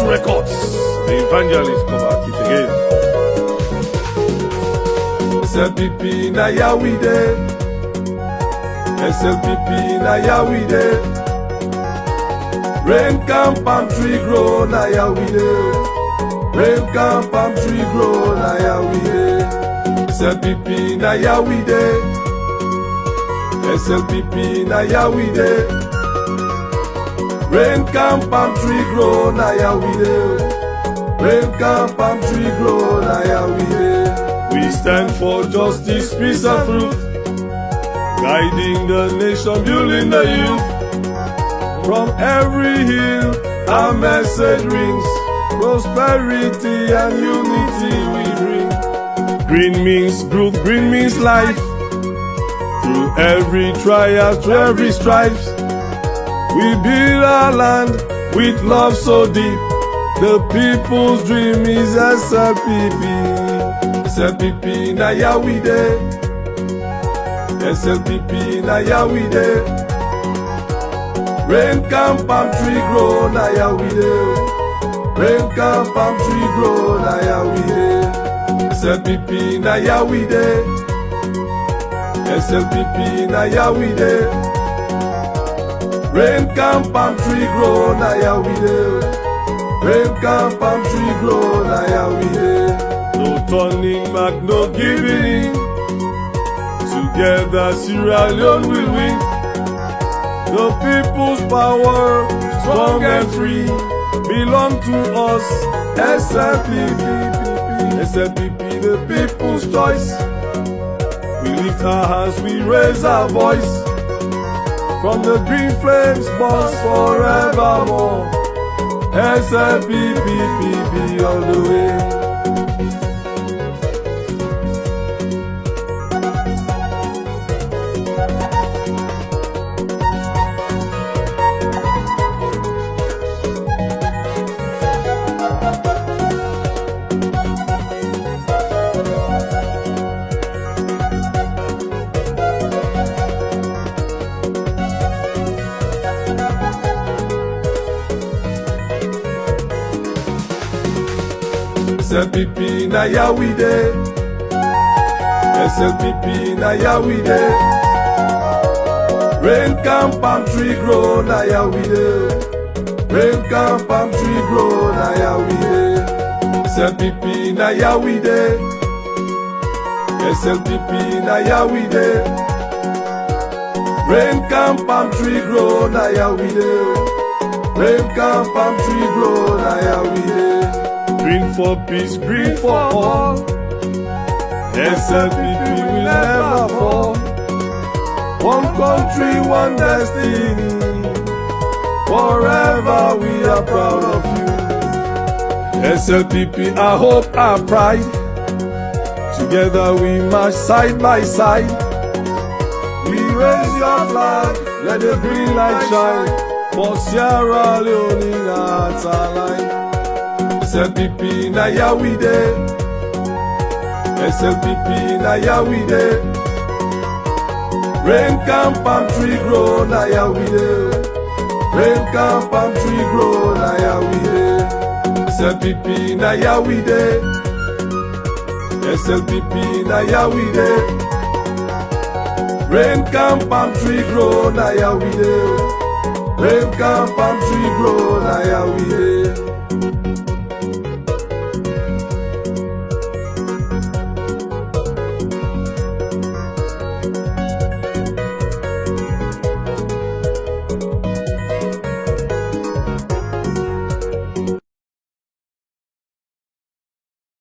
Records. The evangelist come at it again. SLPP na ya we dey. SLPP na ya we dey. Rain come, palm tree grow, na ya we dey. Rain come, palm tree grow, na ya we dey. SLPP na ya we dey. SLPP na ya we dey. Rain come, palm tree grow, na ya we dey. Rain come, palm tree grow, na ya we dey. We stand for justice, peace and truth, guiding the nation, building the youth. From every hill, our message rings. Prosperity and unity we bring. Green means growth, green means life. Through every trial, through every strife, we build our land with love so deep. The people's dream is SLPP. SLPP na ya we dey. SLPP na ya we dey. Rain come, palm tree grow, na ya we dey. Rain come, palm tree grow, na ya we dey. SLPP na ya we dey. SLPP na ya we dey. Rain come, palm tree grow, na ya we dey. Rain come, palm tree grow, na ya we dey. No turning back, no giving in. Together Sierra Leone will win. The people's power, strong and free, belong to us. SLPP, SLPP, the people's choice. We lift our hands, we raise our voice. From the green flames burst forevermore. SLPP, all the way. SLPP na ya we dey. SLPP na ya we dey. Rain come, palm tree grow, na ya we dey. Rain come, palm tree grow, na ya we dey. SLPP na ya we dey. SLPP na ya we dey. Rain come, palm tree grow, na ya we dey. Rain come, palm tree grow, na ya we dey. Green for peace, green for all. SLPP will never fall. One country, one destiny. Forever we are proud of you. SLPP, our hope, our pride. Together we march side by side. We raise your flag, let the green light shine. For Sierra Leone, hearts alive. SLPP na ya we dey. SLPP na ya we dey. Rain come, palm tree grow, na ya we dey. Rain come, palm tree grow, na ya we dey. SLPP na ya we dey. SLPP na ya we dey. Rain come, palm tree grow, na ya we dey. Rain come, palm tree grow, na ya we dey.